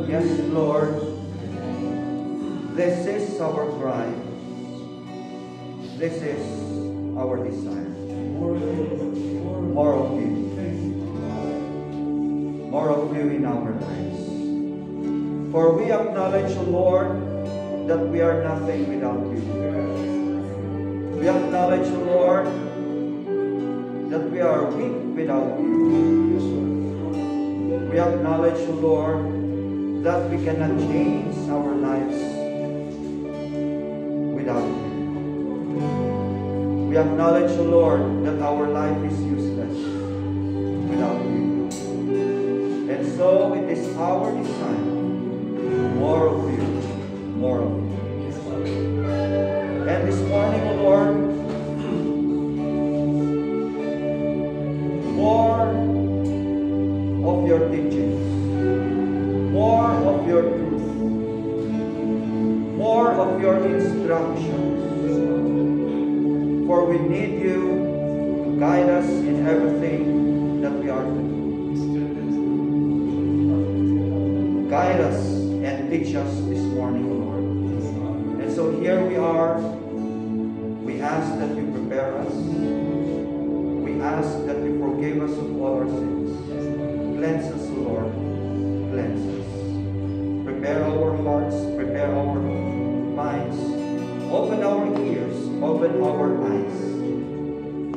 Yes, Lord. This is our cry. This is our desire. More of you. More of you in our lives. For we acknowledge, Lord, that we are nothing without you. We acknowledge, Lord, that we are weak without you. We acknowledge, Lord, that we cannot change our lives without you. We acknowledge, Lord, that our life is useless without you. And so it is our desire, more of you, more of you. And this morning, O Lord, more of your teachings, more of your truth, more of your instructions. For we need you to guide us in everything that we are to do. Guide us and teach us this morning, O Lord. And so here we are. We ask that you prepare us. We ask that you forgive us of all our sins. Cleanse us, O Lord. Cleanse us. Prepare our hearts. Prepare our minds. Open our ears. Open our eyes.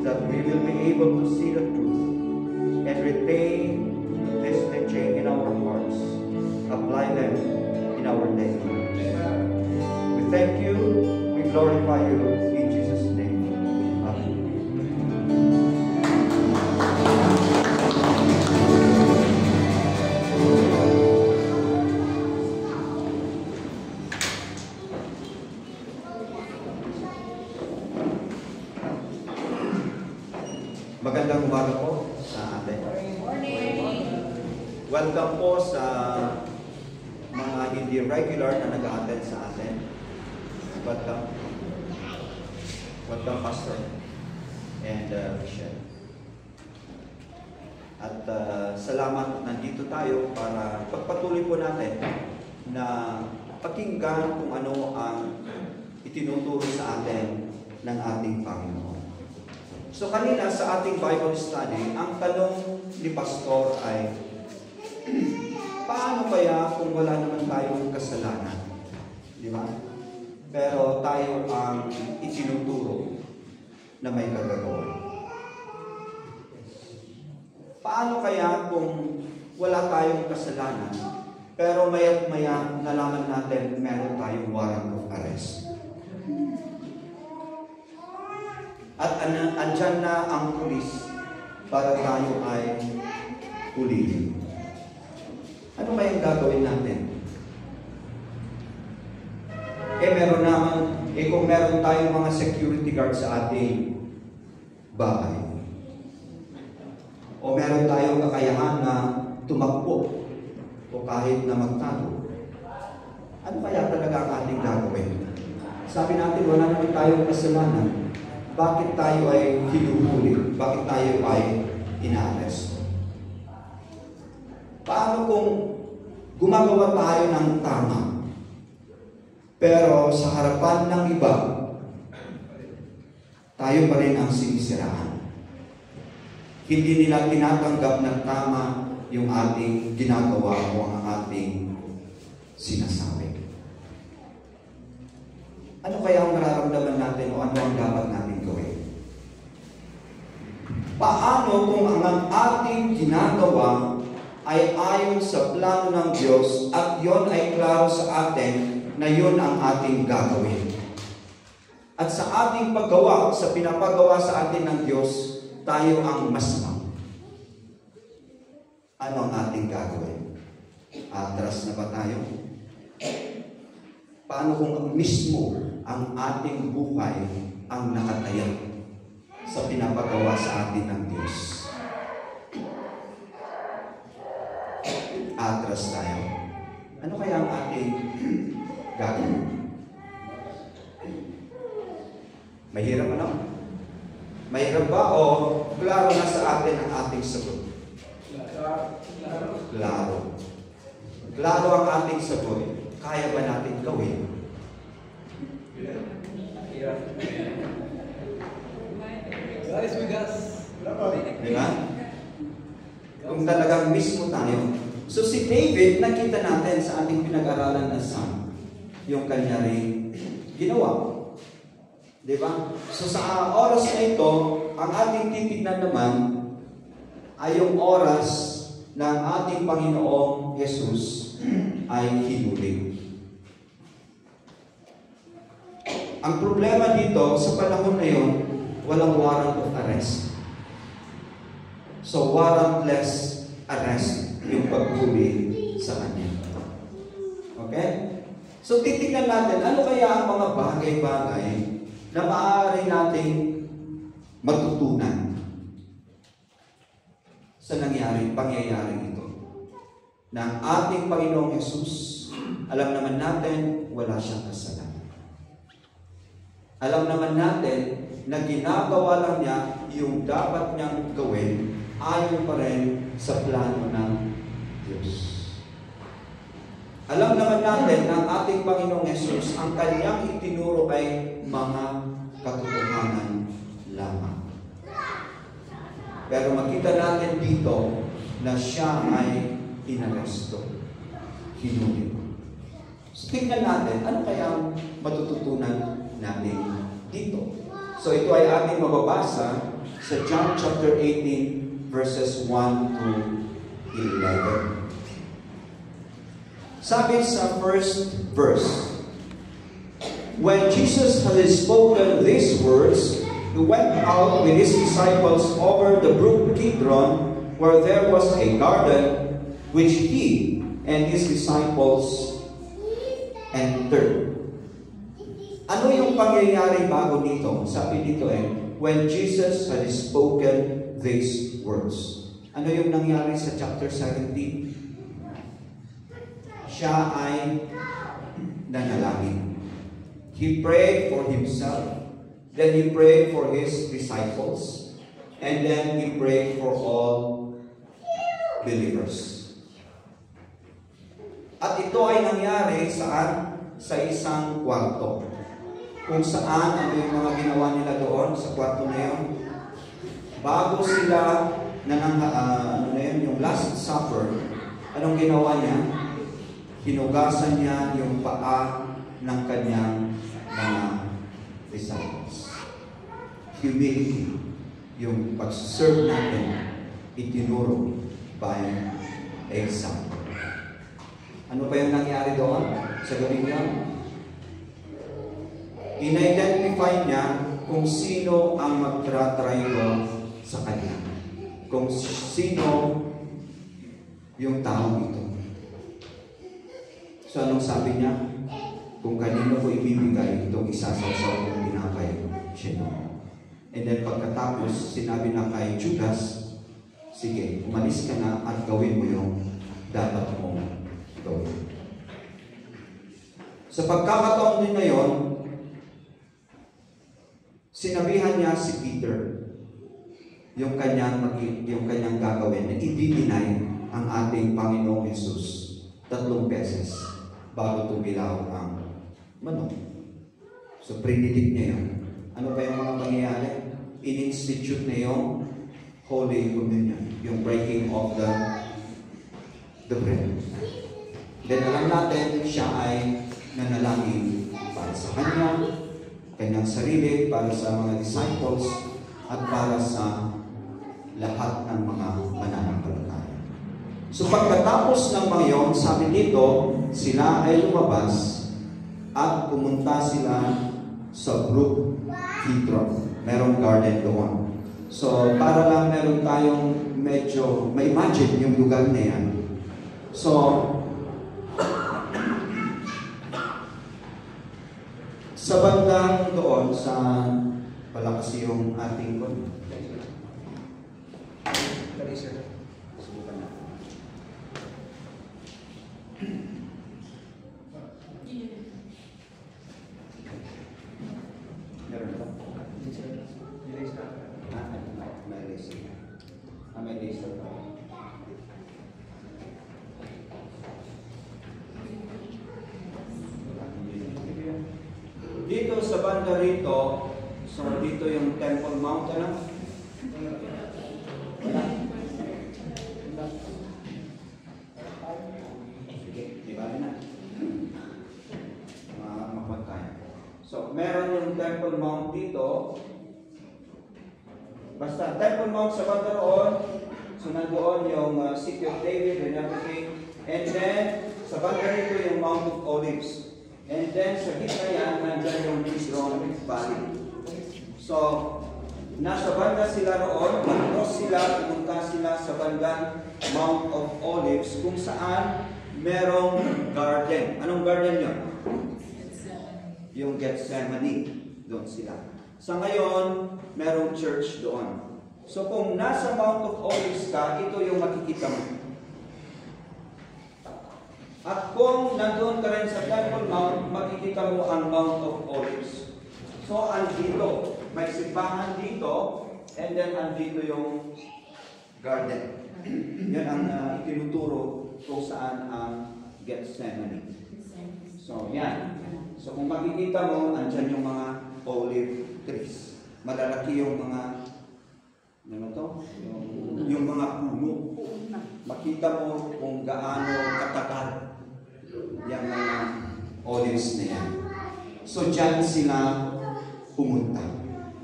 That we will be able to see the truth and retain this teaching in our hearts. Apply them in our daily lives. We thank you. We glorify you in Jesus' name. Amen. Magandang umaga po sa atin. Welcome po sa mga hindi regular na nag-a-attend sa atin. Welcome. Welcome, Pastor and Michelle. At salamat nandito tayo para pagpatuloy po natin na pakinggan kung ano ang itinuturo sa atin ng ating Panginoon. So kanina sa ating Bible study, ang tanong ni Pastor ay, paano kaya kung wala naman tayong kasalanan? Di ba? Pero tayo ang itinuturo na may kagagawa. Paano kaya kung wala tayong kasalanan, pero maya't maya nalaman natin meron tayong warrant of arrest? At andyan na ang pulis para tayo ay hulihin. Ano kayang gagawin natin? Meron naman, kung meron tayong mga security guard sa ating bahay, o meron tayong kakayahan na tumakbo, o kahit na magtago, ano kaya talaga ang ating gagawin? Sabi natin, wala naman tayong kasalanan. Bakit tayo ay hinuhuli? Bakit tayo ay ina-arrest? Paano kung gumagawa tayo ng tama, pero sa harapan ng iba, tayo pa rin ang sinisiraan? Hindi nila tinatanggap na tama yung ating ginagawa o ang ating sinasabi. Ano kaya ang mararamdaman natin o ano ang dapat natin gawin? Paano kung ang ating ginagawa ay ayon sa plano ng Diyos at yon ay klaro sa atin na yon ang ating gagawin? At sa ating paggawa, sa pinapagawa sa atin ng Diyos, tayo ang masama. Ano ang ating gagawin? Atras na ba tayo? Paano kung mismo ang ating buhay ang nakataya sa pinapagawa sa atin ng Diyos? Atras tayo. Ano kaya ang ating gagawin? Mahirap ano? Mahirap ba o klaro na sa atin ang ating sagot? Klaro. Klaro ang ating sagot. Kaya ba natin gawin? Guys, bigas. Diba? Kung talagang mismo tayo. So si David, nakita natin sa ating pinag-aralan na Psalm, yung kanya rin ginawa. Diba? So sa oras na ito, ang ating titignan naman ay yung oras ng ating Panginoong Jesus ay hinuling. Ang problema dito, sa panahon na yun, walang warrant of arrest. So warrantless arrest yung paghuli sa kanya. Okay? So titignan natin, ano kaya ang mga bagay-bagay na maaari nating matutunan sa pangyayari ito. Na ang ating Panginoong Jesus, alam naman natin, wala siyang kasalanan. Alam naman natin na ginagawa lang niya yung dapat niyang gawin ayon pa rin sa plano ng Diyos. Alam naman natin na ang ating Panginoong Jesus, ang kanyang itinuro ay mga katotohanan lamang. Pero makita natin dito na siya ay inaresto, hinuli. So tingnan natin, ano kaya matututunan natin dito? So ito ay ating mababasa sa John chapter 18 verses 1 to 11. Sabi sa first verse, when Jesus had spoken these words, he went out with his disciples over the brook Kidron, where there was a garden, which he and his disciples entered. Ano yung pangyayari bago nito? Sabi dito when Jesus had spoken these words. Ano yung nangyari sa chapter 17? Siya ay nanalangin. He prayed for himself, then he prayed for his disciples, and then he prayed for all believers. At ito ay nangyari saan? Sa isang kwarto. Kung saan, ano yung mga ginawa nila doon sa kwarto na yun? Bago sila yung Last Supper, anong ginawa niya? Hinugasan niya yung paa ng kanyang mga disciples. Humility, yung pag-serve natin, itinuro by example. Ano pa yung nangyari doon sa gawin niya? In-identify niya kung sino ang magtratrayo sa kanya. Kung sino yung tao ito. So anong sabi niya? Kung kanino ko ibibigay itong isasawsaw ng tinapay, siya. And then pagkatapos, sinabi na kay Judas, sige, umalis ka na at gawin mo yung dapat mong gawin. Sa pagkakataon din na yon, sinabihan niya si Peter yung kanyang gagawin na i-deny ang ating Panginoong Jesus 3 beses bago tumilaw ang manok. So, prinidik niya yun. Ano pa yung mga pangyayari? In-institute na yung Holy Communion, yung breaking of the bread. Then, alam natin, siya ay nanalangin para sa kanyang sarili, para sa mga disciples, at para sa lahat ng mga mananampalataya. So pagkatapos ng mga yon, sabi dito, sila ay lumabas at pumunta sila sa brook Kidron. Merong garden doon. So para lang meron tayong medyo, ma-imagine yung lugar na yan. So, sa bandang doon, sa palakas yung ating kon. Dali, sir. Subukan na. Meron ba? May laser. May laser pa. Dito sa banda rito, so dito yung Temple Mount, ano? Wala. Sige, di ba na? Mapagkaya. So, meron yung Temple Mount dito. Basta, Temple Mount sa banda roon. So, nandoon yung City of David and everything. And then, sa banda rito yung Mount of Olives. And then, sa gitna yan, nandyan yung Kidron Valley. So, nasa banda sila roon, mag-cross sila, pumunta sila sa bandang Mount of Olives, kung saan merong garden. Anong garden yun? Yung Gethsemane. Doon sila. Sa ngayon, merong church doon. So, kung nasa Mount of Olives ka, ito yung makikita mo. At kung nandun ka rin sa Temple Mount, makikita mo ang Mount of Olives. So, andito. May simbahan dito, and then andito yung garden. Yan ang itinuturo kung saan ang Gethsemane. So, yan. So, kung makikita mo, andyan yung mga olive trees. Malalaki yung mga, ano to? Yung mga puno. Makita mo kung gaano katagal yung mga olives na yan. So, dyan sila pumunta.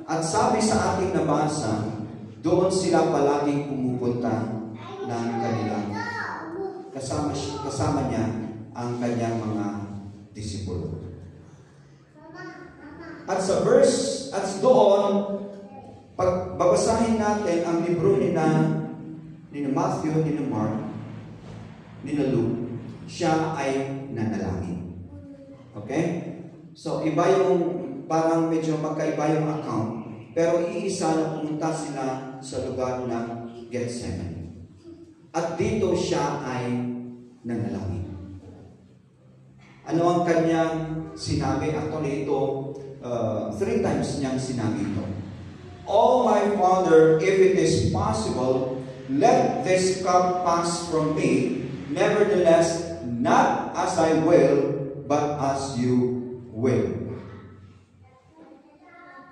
At sabi sa ating nabasa, doon sila palaging pumupunta ng kanilang kasama niya ang kanyang mga disipulo. At sa verse, at doon, pag babasahin natin ang libro ni Matthew, ni Mark, ni Luke, siya ay nanalangin. Okay? So, iba yung, parang medyo magkaiba yung account, pero iisa na pumunta sila sa lugar ng Gethsemane. At dito siya ay nanalangin. Ano ang kanyang sinabi? Actually, ito, 3 times niyang sinabi ito. Oh my Father, if it is possible, let this cup pass from me. Nevertheless, not as I will, but as you will.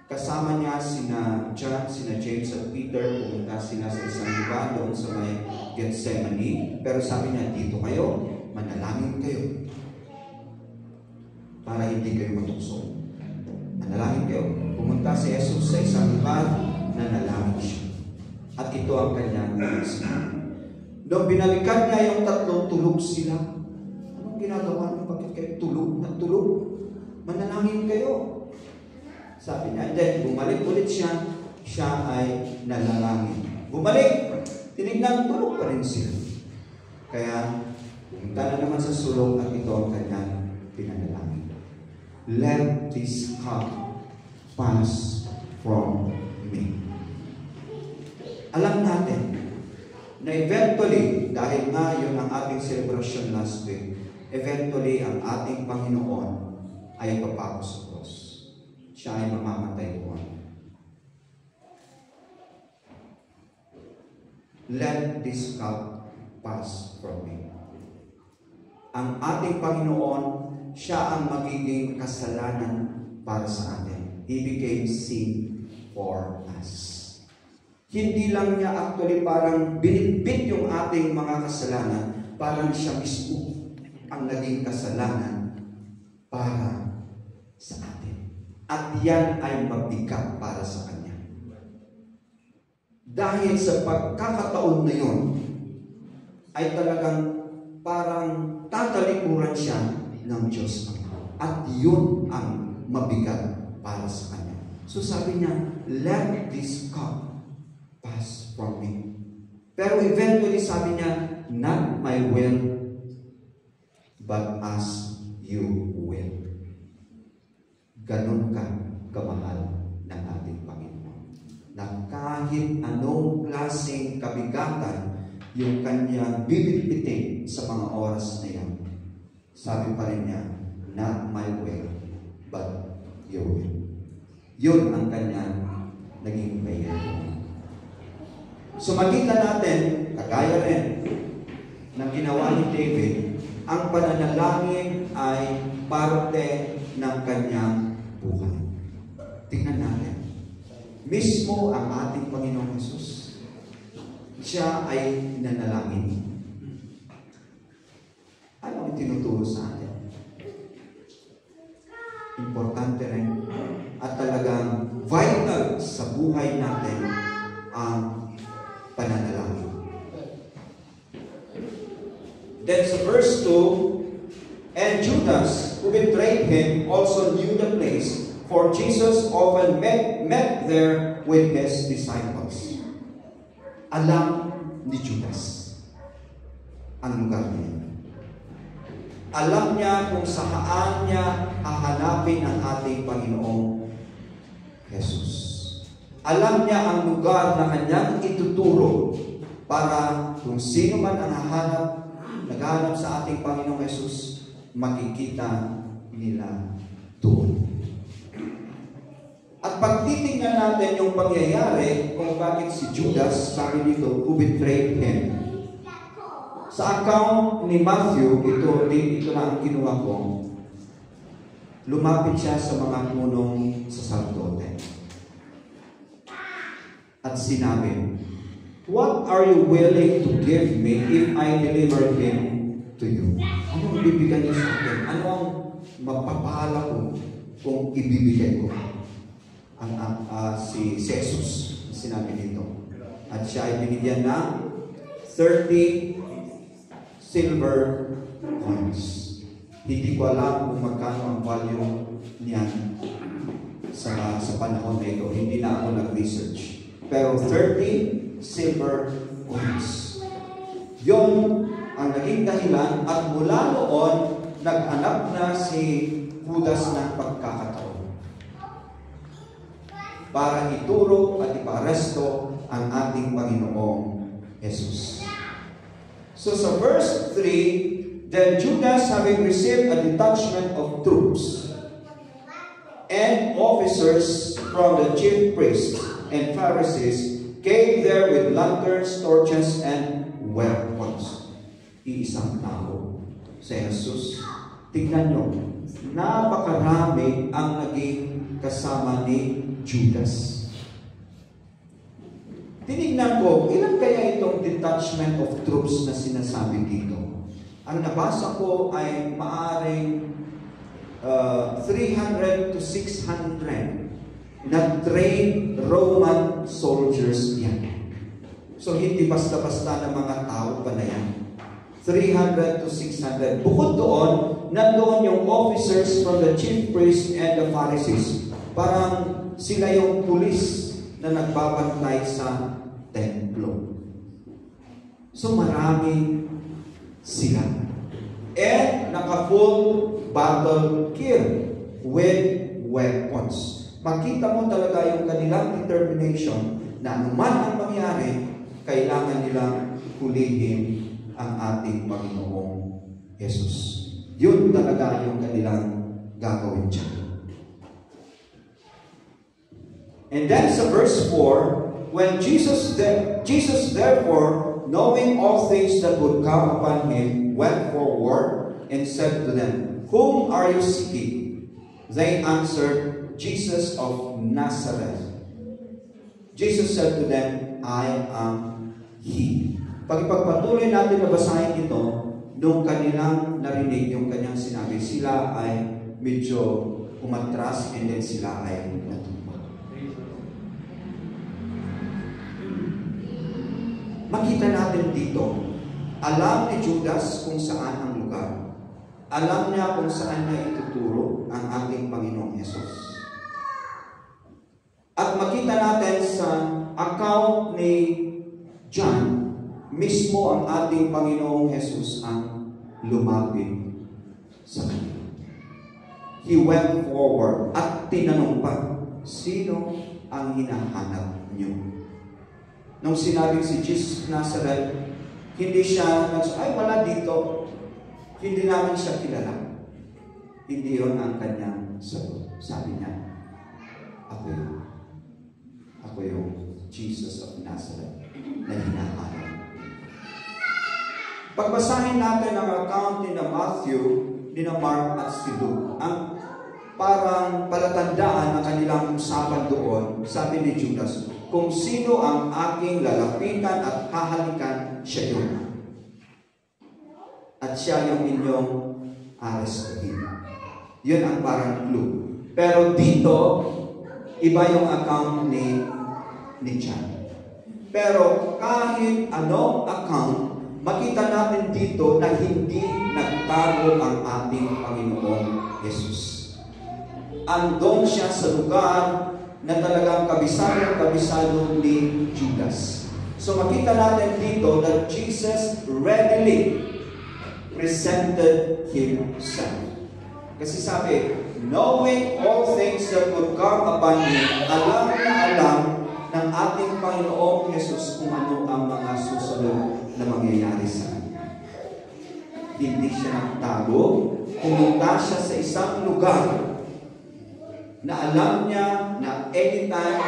Kasama niya sina John, sina James at Peter, pumunta sila sa isang lugar doon sa may Gethsemane. Pero sabi niya, dito kayo, manalangin kayo. Para hindi kayo matukso. Manalangin kayo. Pumunta si Jesus sa isang lugar, nanalangin siya. At ito ang kanyang sinabi. Nung binalikan niya yung tatlong, tulog sila. Anong ginagawa niyo? Bakit kayo tulog? Natulog? Manalangin kayo. Sabi niya, then bumalik ulit siya, siya ay nanalangin. Bumalik, tinignan, tulog pa rin sila. Kaya, pumunta na naman sa sulong at ito ang kanyang pinanalangin. Let this cup pass from me. Alam natin na eventually, dahil nga yun ang ating celebration last week, eventually ang ating Panginoon ay papako sa cross. Siya ay mamamatay doon. Let this cup pass from me. Ang ating Panginoon, siya ang magiging kasalanan para sa atin. He became sin for us. Hindi lang niya actually parang binitbit yung ating mga kasalanan, parang siya mismo ang naging kasalanan para sa atin. At yan ay mabigat para sa Kanya. Dahil sa pagkakataon na yun, ay talagang parang tatalikuran siya ng Diyos. At yun ang mabigat para sa Kanya. So sabi niya, let this cup pass from me. Pero eventually sabi niya, not my will, but as you will. Ganon ka kamahal ng ating Panginoon. Na kahit anong klaseng kabigatan yung kanya bibitbitin sa mga oras na yan, sabi pa rin niya, not my will, but your will. Yun ang kanya naging bayan. So makita natin, kagaya rin ng ginawa ni David, ang pananalangin ay parte ng kanyang buhay. Tingnan natin. Mismo ang ating Panginoong Hesus, siya ay nanalangin. Ano ang tinuturo sa atin? Importante rin at talagang vital sa buhay natin ang pananalangin. Then sa verse 2, and Judas, who betrayed him, also knew the place, for Jesus often met there with his disciples. Alam ni Judas ang lugar niya. Alam niya kung saan niya hahanapin ang ating Panginoong Jesus. Alam niya ang lugar na kanyang ituturo para kung sino man ang naghahanap sa ating Panginoong Jesus, makikita nila doon. At pag titingnan natin yung pangyayari kung bakit si Judas, sabi dito, who betrayed him. Sa account ni Matthew, ito na ang kinuha ko, lumapit siya sa mga punong saserdote. At sinabi, what are you willing to give me if I deliver him to you? Anong bibigyan niyo sa akin? Ano ang magpapala ko kung ibibigay ko? Si Jesus, sinabi dito. At siya ay binigyan ng 30 silver coins. Hindi ko alam kung magkano ang value niyan sa panahon na ito. Hindi na ako nag-research. Pero 30 silver coins. Yun ang naging dahilan at mula noon, naghanap na si Judas ng pagkakataon para ituro at iparesto ang ating Panginoong Jesus. So sa verse 3, then Judas, having received a detachment of troops and officers from the chief priests and Pharisees, came there with lanterns, torches, and weapons. Iisang tao sa Jesus. Tingnan nyo, napakarami ang naging kasama ni Judas. Tinignan ko, ilan kaya itong detachment of troops na sinasabi dito? Ang nabasa ko ay maaring 300 to 600 na trained Roman soldiers yan. So hindi basta-basta ng mga tao pa na yan. 300 to 600. Bukod doon, nandoon yung officers from the chief priests and the Pharisees. Parang sila yung pulis na nagbabantay sa templo. So marami sila. And naka-full battle gear with weapons. Makita mo talaga yung kanilang determination na anuman ang mangyari, kailangan nilang hulihin ang ating Panginoong Jesus. Yun talaga yung kanilang gagawin dyan. And then sa verse 4, when Jesus therefore, knowing all things that would come upon him, went forward and said to them, whom are you seeking? They answered, Jesus of Nazareth. Jesus said to them, I am He. Pag ipagpatuloy natin na basahin ito, nung kanilang narinig yung kanyang sinabi, sila ay medyo umatras and then sila ay natumba. Makita natin dito, alam ni Judas kung saan ang lugar. Alam niya kung saan niya ituturo ang ating Panginoong Yesus. At makita natin sa account ni John, mismo ang ating Panginoong Yesus ang lumapit sa kanya. He went forward at tinanong pa, sino ang hinahanap niyo? Nung sinabing si Jesus of Nazareth, hindi siya ay wala dito. Hindi namin siya kilala. Hindi yun ang kanyang sagot. Sabi niya, ako yung Jesus of Nazareth na hinahanap. Pagbasahin natin ang account ni na Matthew, ni na Mark at si Luke. parang palatandaan ang kanilang usapan doon, sabi ni Judas, kung sino ang aking lalapitan at hahalikan, siya yun. At siya yung inyong arrestuhin. Yun ang parang clue. Pero dito, iba yung account ni John. Pero kahit anong account, makita natin dito na hindi nagtago ang ating Panginoong Jesus. Andong siya sa lugar na talagang kabisado ni Judas. So makita natin dito that Jesus readily presented himself. Kasi sabi, knowing all things that would come upon him, alam na alam ng ating Panginoong Jesus kung ano ang mga susunod na mangyayari sa kanya. Hindi siya nagtago, pumunta siya sa isang lugar na alam niya na anytime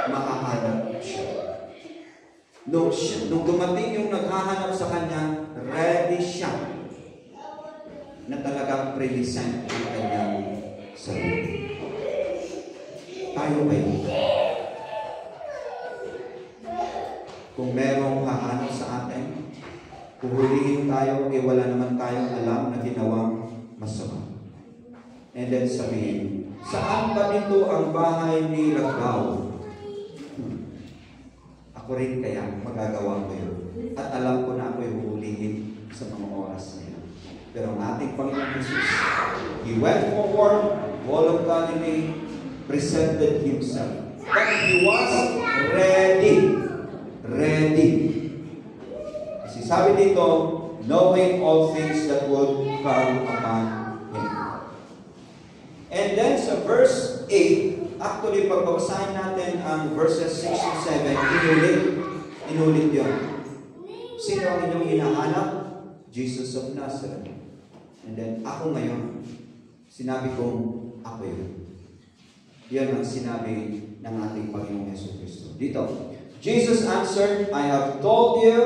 makahanap siya. Nung dumating yung naghahanap sa kanya, ready siya na talagang present ang kanyang sarili. Tayo kayo. Kung merong hahanap sa atin, puhulihin tayo, wala naman tayong alam na ginawang masama. And then sabihin, saan ba dito ang bahay ni Ragao? Ako rin kaya magagawa ko yun. At alam ko na ako'y huhulihin sa mga oras na yun. Pero ang ating Panginoon Jesus, He went forward, voluntarily presented Himself. But He was ready. Ready. Kasi sabi dito, knowing all things that would come upon Him. And then sa verse 8, actually pagbabasahin natin ang verses 6 to 7, inulit yun. Sino ang inyong hinahanap? Jesus of Nazareth. And then ako ngayon, sinabi kong ako yun. Yan ang sinabi ng ating Panginoong Yesu Cristo. Dito, Jesus answered, I have told you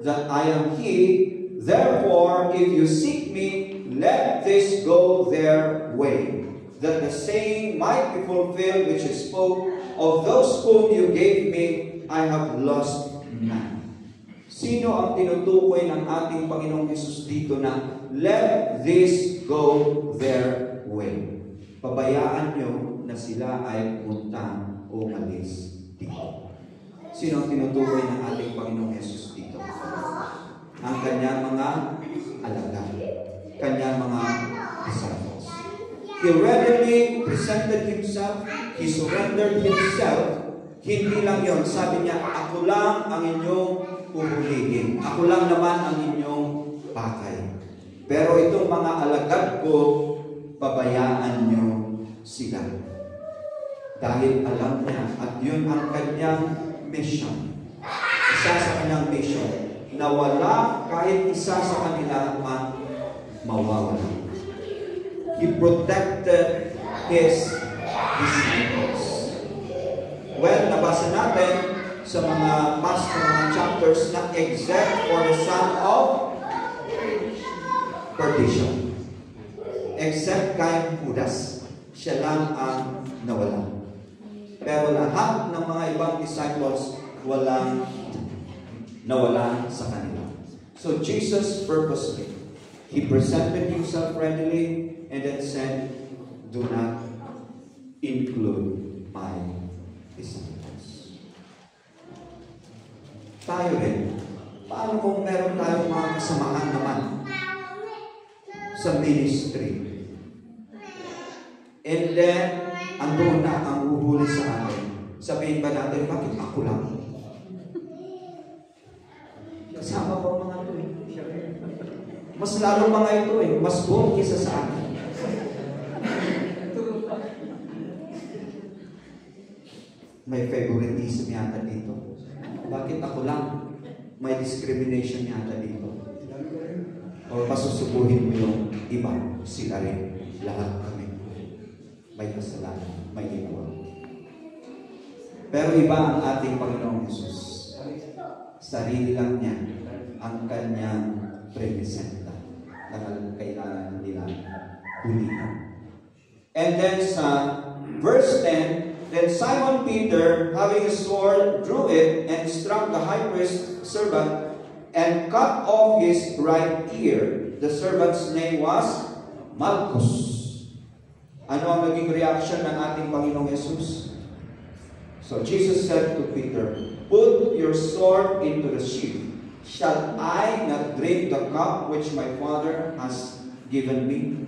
that I am He. Therefore, if you seek me, let this go their way, that the saying might be fulfilled which is spoke, of those whom you gave me, I have lost none. Sino ang tinutukoy ng ating Panginoong Hesus dito na let this go their way? Pabayaan nyo na sila ay punta o umalis dito. Sino ang tinutukoy ng ating Panginoong Hesus dito? Ang kanyang mga alagad, kanyang mga disciples. He readily presented Himself. He surrendered Himself. Hindi lang yon. Sabi niya, ako lang ang inyong puhulihin. Ako lang naman ang inyong pakay. Pero itong mga alagad ko, pabayaan nyo sila. Dahil alam niya, at yun ang kanyang mission. Isa sa kanyang mission, na wala kahit isa sa kanila man mawawala. He protected His disciples. Well, nabasa natin sa mga past mga chapters na except for the son of perdition. Except kay Judas. Siya lang ang nawala. Pero lahat ng mga ibang disciples walang nawala sa kanila. So Jesus purposely, He presented Himself readily and then said, do not include my disciples. Tayo rin. Paano kung meron tayong mga kasamahan naman sa ministry? And then, andun na ang huhuli sa atin. Sabihin ba natin, bakit ako lang? Kasama pa mga ito eh. Mas lalo mga ito eh. Mas buong kisa sa akin. May favoritism yata dito. Bakit ako lang? May discrimination yata dito. O pasusubuhin mo yung iba, sila rin. Lahat kami. May kasalanan, may ginawa. Pero iba ang ating Panginoong Jesus. Sarili lang niya ang kanyang presenta na kailangan nila hulihan. And then sa verse 10, then Simon Peter, having a sword, drew it and struck the high priest's servant and cut off his right ear. The servant's name was Malchus. Ano ang naging reaction ng ating Panginoong Jesus? So Jesus said to Peter, "Put your sword into the sheath. Shall I not drink the cup which my Father has given me?"